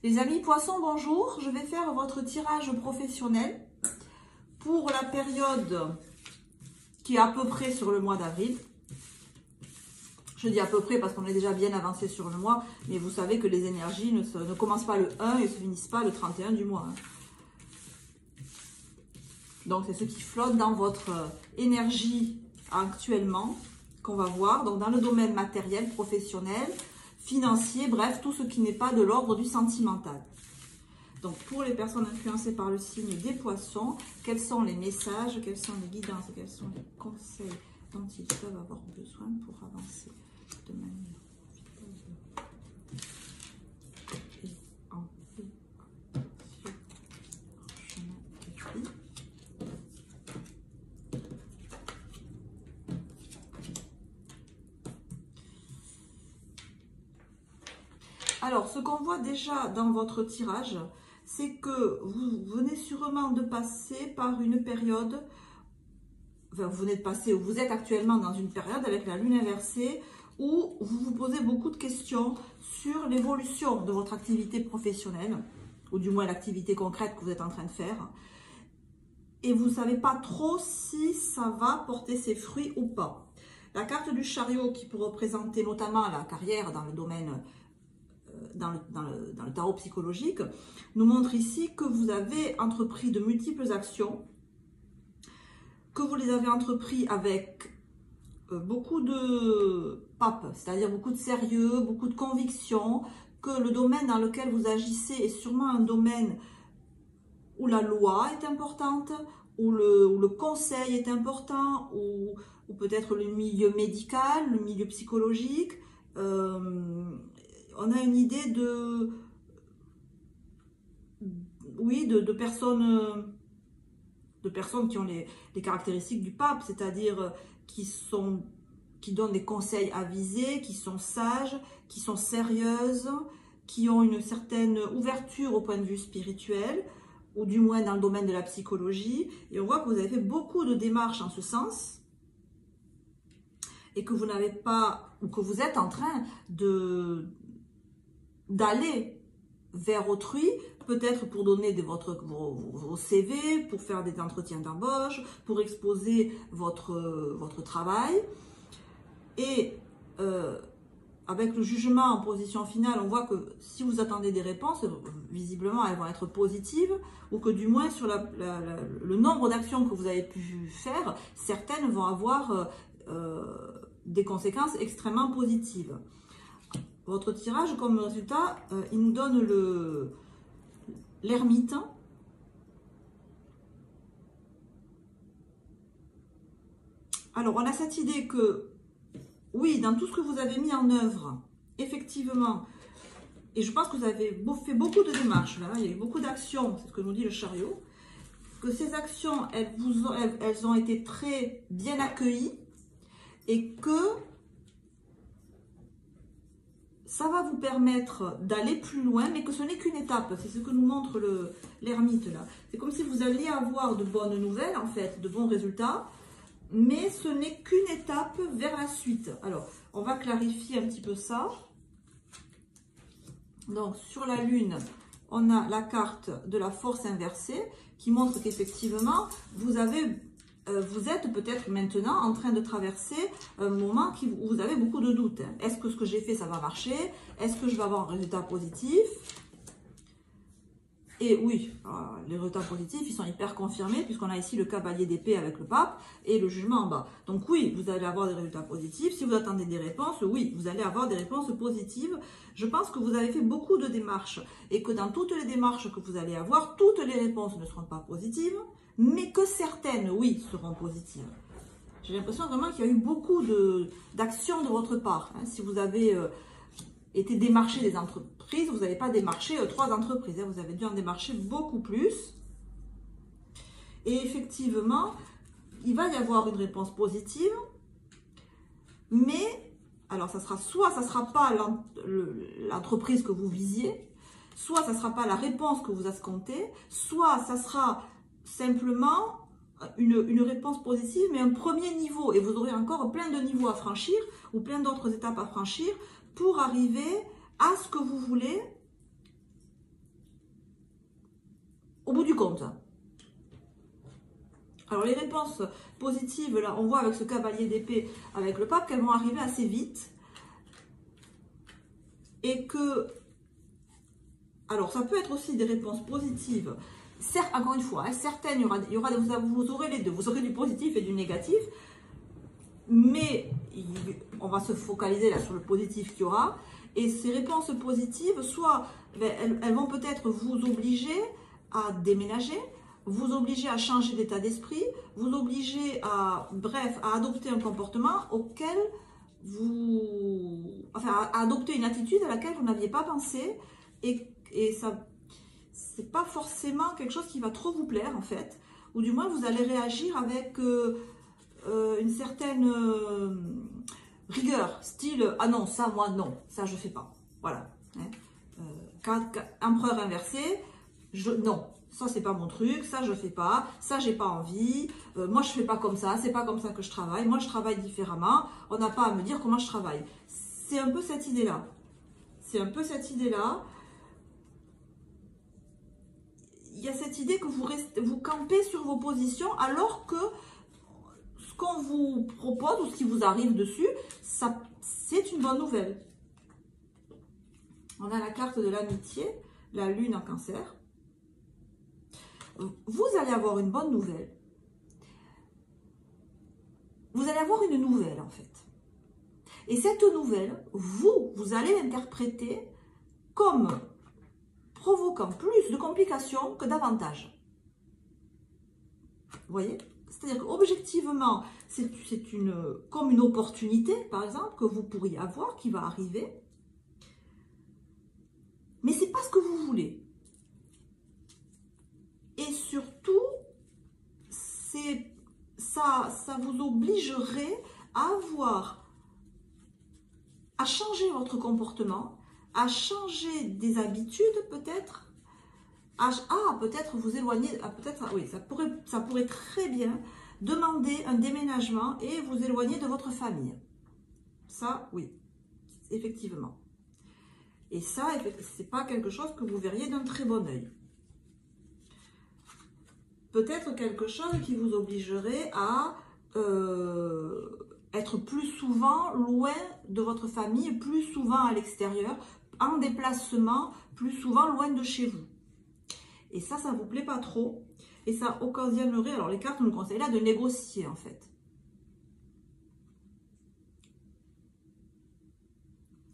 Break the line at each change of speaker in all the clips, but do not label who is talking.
Les amis poissons, bonjour. Je vais faire votre tirage professionnel pour la période qui est à peu près sur le mois d'avril. Je dis à peu près parce qu'on est déjà bien avancé sur le mois, mais vous savez que les énergies ne commencent pas le 1 et ne se finissent pas le 31 du mois. Donc, c'est ce qui flotte dans votre énergie actuellement qu'on va voir. Donc, dans le domaine matériel, professionnel, financier, bref, tout ce qui n'est pas de l'ordre du sentimental. Donc, pour les personnes influencées par le signe des poissons, quels sont les messages, quelles sont les guidances, quels sont les conseils dont ils peuvent avoir besoin pour avancer de manière Alors, ce qu'on voit déjà dans votre tirage, c'est que vous venez sûrement de passer par une période, enfin, vous venez de passer, ou vous êtes actuellement dans une période avec la lune inversée, où vous vous posez beaucoup de questions sur l'évolution de votre activité professionnelle, ou du moins l'activité concrète que vous êtes en train de faire, et vous ne savez pas trop si ça va porter ses fruits ou pas. La carte du chariot qui peut représenter notamment la carrière dans le domaine dans le tarot psychologique, nous montre ici que vous avez entrepris de multiples actions, que vous les avez entrepris avec beaucoup de pape, c'est-à-dire beaucoup de sérieux, beaucoup de conviction, que le domaine dans lequel vous agissez est sûrement un domaine où la loi est importante, où le conseil est important, ou peut-être le milieu médical, le milieu psychologique. On a une idée de personnes qui ont les caractéristiques du pape, c'est-à-dire qui donnent des conseils avisés, qui sont sages, qui sont sérieuses, qui ont une certaine ouverture au point de vue spirituel, ou du moins dans le domaine de la psychologie. Et on voit que vous avez fait beaucoup de démarches en ce sens, et que vous n'avez pas, ou que vous êtes en train d'aller vers autrui, peut-être pour donner vos CV, pour faire des entretiens d'embauche, pour exposer votre travail. Et avec le jugement en position finale, on voit que si vous attendez des réponses, visiblement elles vont être positives, ou que du moins sur le nombre d'actions que vous avez pu faire, certaines vont avoir des conséquences extrêmement positives. Votre tirage, comme résultat, il nous donne l'ermite. Alors, on a cette idée que, oui, dans tout ce que vous avez mis en œuvre, effectivement, et je pense que vous avez fait beaucoup de démarches, là, il y a eu beaucoup d'actions, c'est ce que nous dit le chariot, que ces actions, elles ont été très bien accueillies, et que ça va vous permettre d'aller plus loin, mais que ce n'est qu'une étape. C'est ce que nous montre l'ermite là. C'est comme si vous alliez avoir de bonnes nouvelles, en fait, de bons résultats, mais ce n'est qu'une étape vers la suite. Alors, on va clarifier un petit peu ça. Donc, sur la lune, on a la carte de la force inversée qui montre qu'effectivement, vous êtes peut-être maintenant en train de traverser un moment où vous avez beaucoup de doutes. Est-ce que ce que j'ai fait, ça va marcher? Est-ce que je vais avoir un résultat positif? Et oui, les résultats positifs, ils sont hyper confirmés puisqu'on a ici le cavalier d'épée avec le pape et le jugement en bas. Donc oui, vous allez avoir des résultats positifs. Si vous attendez des réponses, oui, vous allez avoir des réponses positives. Je pense que vous avez fait beaucoup de démarches et que dans toutes les démarches que vous allez avoir, toutes les réponses ne seront pas positives, mais que certaines, oui, seront positives. J'ai l'impression vraiment qu'il y a eu beaucoup d'actions de votre part. Si vous avez été démarché des entreprises, vous n'avez pas démarché 3 entreprises. Vous avez dû en démarcher beaucoup plus. Et effectivement, il va y avoir une réponse positive, mais alors ça ne sera pas l'entreprise que vous visiez, soit ça ne sera pas la réponse que vous escomptez, soit ça sera simplement une réponse positive, mais un premier niveau. Et vous aurez encore plein de niveaux à franchir ou plein d'autres étapes à franchir pour arriver à ce que vous voulez au bout du compte. Alors les réponses positives, là, on voit avec ce cavalier d'épée, avec le pape, qu'elles vont arriver assez vite. Et que, alors ça peut être aussi des réponses positives. Certes, encore une fois, hein, certaines, vous aurez les deux. Vous aurez du positif et du négatif. Mais on va se focaliser là sur le positif qu'il y aura. Et ces réponses positives, soit elles vont peut-être vous obliger à déménager, vous obliger à changer d'état d'esprit, vous obliger à, bref, à adopter un comportement auquel à adopter une attitude à laquelle vous n'aviez pas pensé, et ça, c'est pas forcément quelque chose qui va trop vous plaire en fait, ou du moins vous allez réagir avec une certaine rigueur, style ah non, ça moi non, ça je fais pas, voilà. Hein. Empereur inversé, non. Ça, c'est pas mon truc, ça, je fais pas, ça, j'ai pas envie, moi, je fais pas comme ça, c'est pas comme ça que je travaille, moi, je travaille différemment, on n'a pas à me dire comment je travaille. C'est un peu cette idée-là. C'est un peu cette idée-là. Il y a cette idée que vous campez sur vos positions, alors que ce qu'on vous propose ou ce qui vous arrive dessus, c'est une bonne nouvelle. On a la carte de l'amitié, la lune en cancer. Vous allez avoir une bonne nouvelle. Vous allez avoir une nouvelle en fait. Et cette nouvelle, vous allez l'interpréter comme provoquant plus de complications que d'avantages. Vous voyez? C'est-à-dire qu'objectivement, c'est comme une opportunité, par exemple, que vous pourriez avoir, qui va arriver. Mais ce n'est pas ce que vous voulez. Et surtout, ça vous obligerait à changer votre comportement, à changer des habitudes peut-être, peut-être vous éloigner, oui, ça pourrait très bien demander un déménagement et vous éloigner de votre famille. Ça, oui, effectivement. Et ça, c'est pas quelque chose que vous verriez d'un très bon œil. Peut-être quelque chose qui vous obligerait à être plus souvent loin de votre famille, plus souvent à l'extérieur, en déplacement, plus souvent loin de chez vous. Et ça ne vous plaît pas trop. Et ça occasionnerait, alors les cartes nous conseillent là de négocier en fait.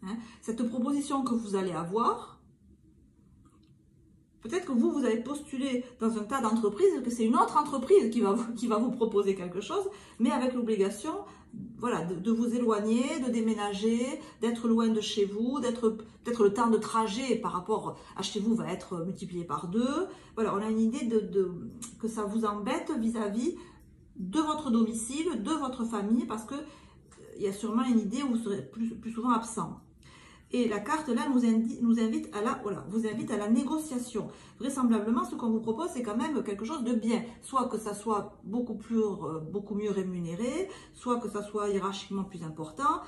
Hein? Cette proposition que vous allez avoir, peut-être que vous avez postulé dans un tas d'entreprises, que c'est une autre entreprise qui va vous proposer quelque chose, mais avec l'obligation, voilà, de vous éloigner, de déménager, d'être loin de chez vous, peut-être le temps de trajet par rapport à chez vous va être multiplié par 2. Voilà, on a une idée que ça vous embête vis-à-vis de votre domicile, de votre famille, parce que il y a sûrement une idée où vous serez plus souvent absent. Et la carte là vous invite à la négociation. Vraisemblablement, ce qu'on vous propose, c'est quand même quelque chose de bien. Soit que ça soit beaucoup mieux rémunéré, soit que ça soit hiérarchiquement plus important.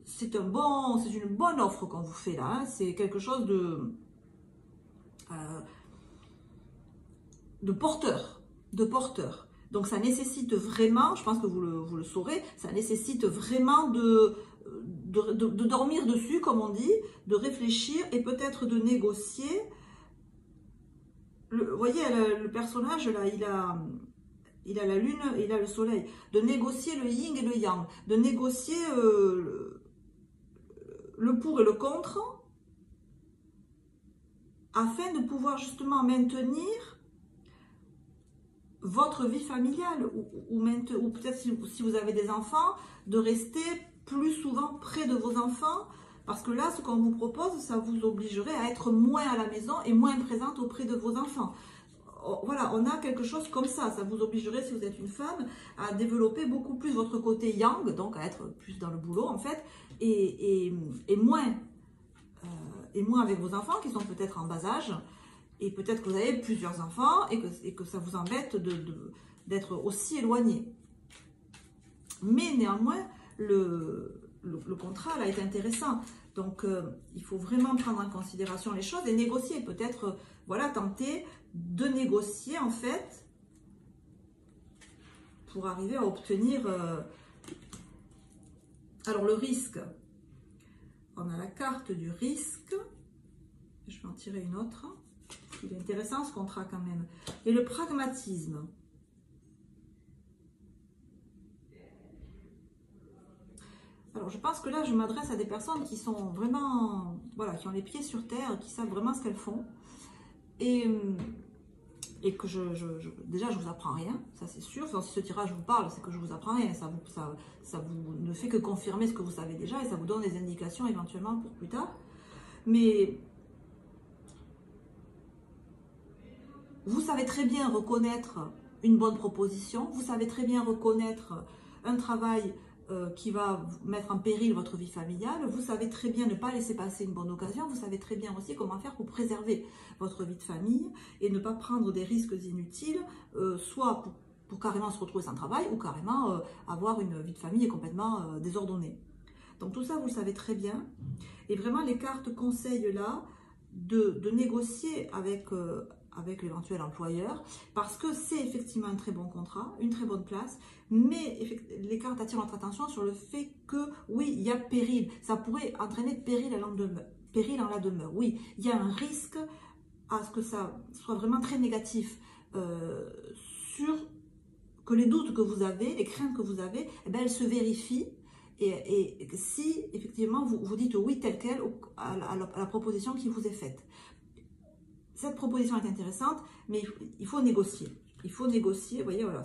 C'est une bonne offre qu'on vous fait là. Hein. C'est quelque chose de porteur. Donc ça nécessite vraiment, je pense que vous le saurez, ça nécessite vraiment de dormir dessus, comme on dit, de réfléchir et peut-être de négocier. Vous voyez, le personnage, là, il a la lune, il a le soleil. De négocier le yin et le yang, de négocier le pour et le contre, afin de pouvoir justement maintenir votre vie familiale, ou peut-être si vous avez des enfants, de rester plus souvent près de vos enfants, parce que là, ce qu'on vous propose, ça vous obligerait à être moins à la maison et moins présente auprès de vos enfants. Voilà, on a quelque chose comme ça. Ça vous obligerait, si vous êtes une femme, à développer beaucoup plus votre côté yang, donc à être plus dans le boulot en fait, et moins avec vos enfants qui sont peut-être en bas âge, et peut-être que vous avez plusieurs enfants et que ça vous embête d'être aussi éloigné. Mais néanmoins, le contrat là est intéressant Donc, il faut vraiment prendre en considération les choses et négocier. Peut-être, voilà, tenter de négocier, en fait, pour arriver à obtenir... Alors, le risque. On a la carte du risque. Je vais en tirer une autre. Il est intéressant, ce contrat, quand même. Et le pragmatisme. Alors, je pense que là, je m'adresse à des personnes qui sont vraiment, voilà, qui ont les pieds sur terre, qui savent vraiment ce qu'elles font. Et que déjà, je vous apprends rien, ça c'est sûr. Enfin, si ce tirage vous parle, c'est que je vous apprends rien. Ça vous ne fait que confirmer ce que vous savez déjà et ça vous donne des indications éventuellement pour plus tard. Mais vous savez très bien reconnaître une bonne proposition, vous savez très bien reconnaître un travail qui va mettre en péril votre vie familiale, vous savez très bien ne pas laisser passer une bonne occasion, vous savez très bien aussi comment faire pour préserver votre vie de famille et ne pas prendre des risques inutiles, soit pour carrément se retrouver sans travail ou carrément avoir une vie de famille complètement désordonnée. Donc tout ça, vous le savez très bien. Et vraiment, les cartes conseillent là de négocier avec l'éventuel employeur, parce que c'est effectivement un très bon contrat, une très bonne place, mais les cartes attirent notre attention sur le fait que, oui, il y a péril, ça pourrait entraîner péril en la demeure, oui, il y a un risque à ce que ça soit vraiment très négatif, sur que les doutes que vous avez, les craintes que vous avez, eh bien, elles se vérifient, et si effectivement vous dites oui tel quel à la proposition qui vous est faite. Cette proposition est intéressante, mais il faut négocier. Il faut négocier, vous voyez, voilà,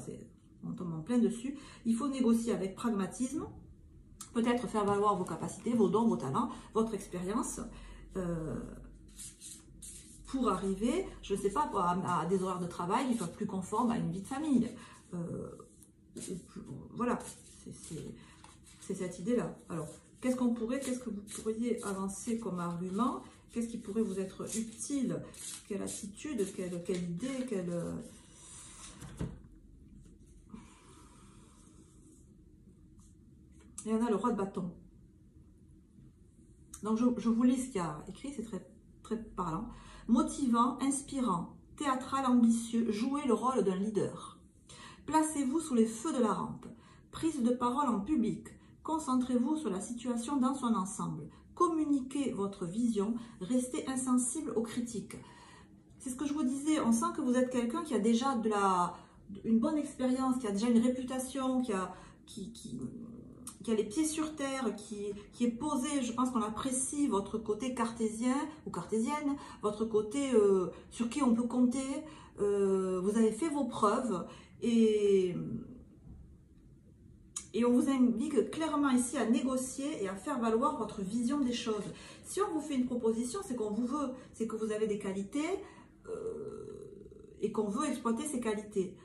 on tombe en plein dessus. Il faut négocier avec pragmatisme, peut-être faire valoir vos capacités, vos dons, vos talents, votre expérience, pour arriver, je ne sais pas, à des horaires de travail qui soient plus conformes à une vie de famille. Voilà, c'est cette idée-là. Alors, qu'est-ce que vous pourriez avancer comme argument? Qu'est-ce qui pourrait vous être utile? Quelle attitude, quelle idée, Et on a le roi de bâton. Donc, je vous lis ce qu'il y a écrit, c'est très, très parlant. Motivant, inspirant, théâtral, ambitieux, jouez le rôle d'un leader. Placez-vous sous les feux de la rampe. Prise de parole en public. Concentrez-vous sur la situation dans son ensemble. Communiquez votre vision, restez insensible aux critiques. C'est ce que je vous disais, on sent que vous êtes quelqu'un qui a déjà une bonne expérience, qui a déjà une réputation, qui a les pieds sur terre, qui est posé. Je pense qu'on apprécie votre côté cartésien ou cartésienne, votre côté sur qui on peut compter. Vous avez fait vos preuves et on vous invite clairement ici à négocier et à faire valoir votre vision des choses. Si on vous fait une proposition, c'est qu'on vous veut, c'est que vous avez des qualités et qu'on veut exploiter ces qualités.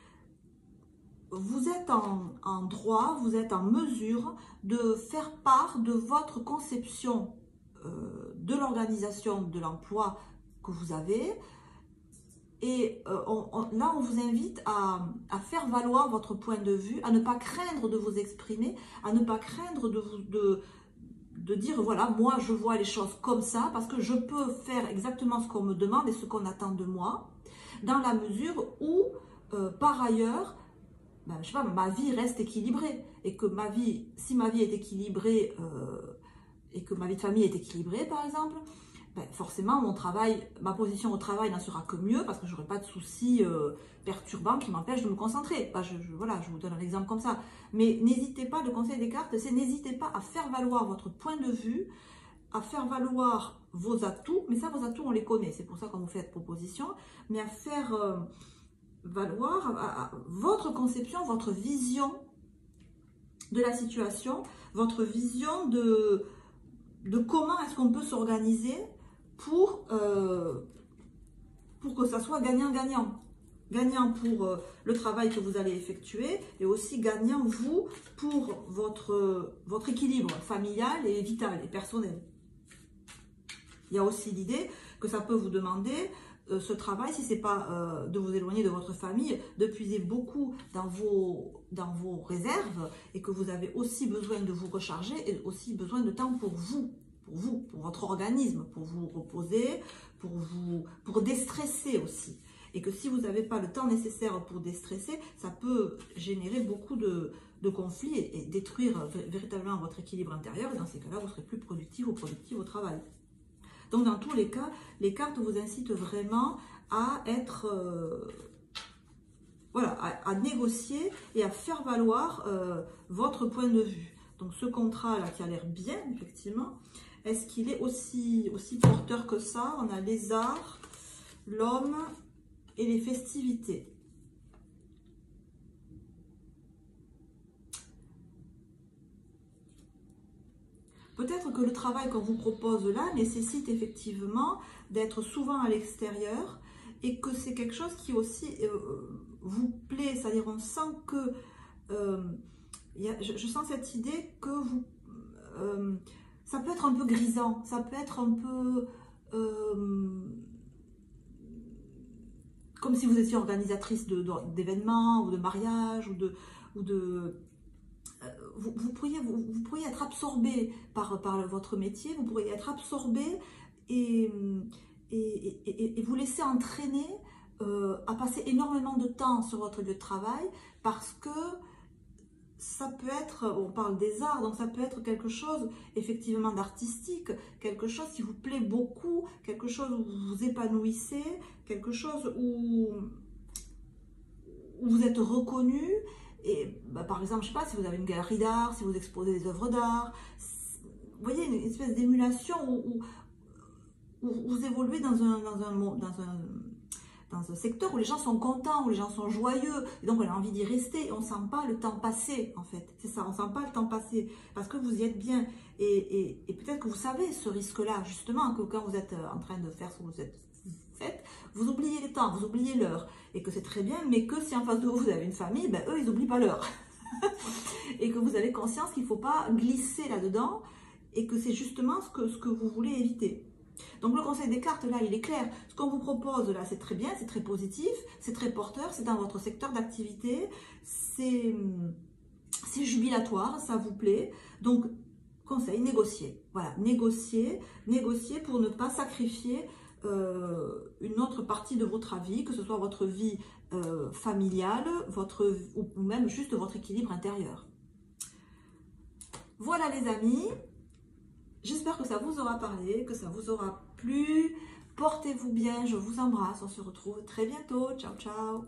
Vous êtes en droit, vous êtes en mesure de faire part de votre conception de l'organisation de l'emploi que vous avez. Et là, on vous invite à faire valoir votre point de vue, à ne pas craindre de vous exprimer, à ne pas craindre de dire, voilà, moi, je vois les choses comme ça, parce que je peux faire exactement ce qu'on me demande et ce qu'on attend de moi, dans la mesure où, par ailleurs, ben, je sais pas, ma vie reste équilibrée. Et que si ma vie est équilibrée, et que ma vie de famille est équilibrée, par exemple, ben forcément, ma position au travail n'en sera que mieux parce que je n'aurai pas de soucis perturbants qui m'empêchent de me concentrer. Ben voilà, je vous donne un exemple comme ça. Mais n'hésitez pas, le conseil des cartes, c'est n'hésitez pas à faire valoir votre point de vue, à faire valoir vos atouts. Mais ça, vos atouts, on les connaît. C'est pour ça qu'on vous fait cette proposition. Mais à faire valoir votre conception, votre vision de la situation, votre vision de comment est-ce qu'on peut s'organiser pour que ça soit gagnant-gagnant. Gagnant pour le travail que vous allez effectuer et aussi gagnant, vous, pour votre équilibre familial et vital et personnel. Il y a aussi l'idée que ça peut vous demander, ce travail, si ce n'est pas de vous éloigner de votre famille, de puiser beaucoup dans vos réserves et que vous avez aussi besoin de vous recharger et aussi besoin de temps pour vous. vous, pour votre organisme, pour vous reposer, pour déstresser aussi. Et que si vous n'avez pas le temps nécessaire pour déstresser, ça peut générer beaucoup de conflits et détruire véritablement votre équilibre intérieur. Et dans ces cas-là, vous serez plus productif ou productif au travail. Donc dans tous les cas, les cartes vous incitent vraiment à être... voilà, à négocier et à faire valoir votre point de vue. Donc ce contrat-là qui a l'air bien, effectivement, est-ce qu'il est aussi porteur que ça? On a les arts, l'homme et les festivités. Peut-être que le travail qu'on vous propose là nécessite effectivement d'être souvent à l'extérieur et que c'est quelque chose qui aussi vous plaît, c'est-à-dire on sent que, je sens cette idée que vous, ça peut être un peu grisant, ça peut être un peu comme si vous étiez organisatrice d'événements ou de mariages vous pourriez être absorbé par votre métier, vous pourriez être absorbé et vous laisser entraîner à passer énormément de temps sur votre lieu de travail parce que ça peut être, on parle des arts, donc ça peut être quelque chose effectivement d'artistique, quelque chose qui vous plaît beaucoup, quelque chose où vous vous épanouissez, quelque chose où vous êtes reconnu. Et bah, par exemple, je ne sais pas, si vous avez une galerie d'art, si vous exposez des œuvres d'art, vous voyez, une espèce d'émulation où vous évoluez dans un secteur où les gens sont contents, où les gens sont joyeux, et donc on a envie d'y rester, et on ne sent pas le temps passer, en fait. C'est ça, on ne sent pas le temps passer, parce que vous y êtes bien. Et peut-être que vous savez ce risque-là, justement, que quand vous êtes en train de faire ce que vous faites, vous oubliez les temps, vous oubliez l'heure, et que c'est très bien, mais que si en face de vous, vous avez une famille, ben, eux, ils n'oublient pas l'heure. Et que vous avez conscience qu'il ne faut pas glisser là-dedans, et que c'est justement ce que vous voulez éviter. Donc le conseil des cartes, là, il est clair. Ce qu'on vous propose, là, c'est très bien, c'est très positif, c'est très porteur, c'est dans votre secteur d'activité, c'est jubilatoire, ça vous plaît. Donc, conseil, négocier. Voilà, négocier pour ne pas sacrifier une autre partie de votre vie, que ce soit votre vie familiale, ou même juste votre équilibre intérieur. Voilà les amis. J'espère que ça vous aura parlé, que ça vous aura plu. Portez-vous bien, je vous embrasse. On se retrouve très bientôt. Ciao, ciao.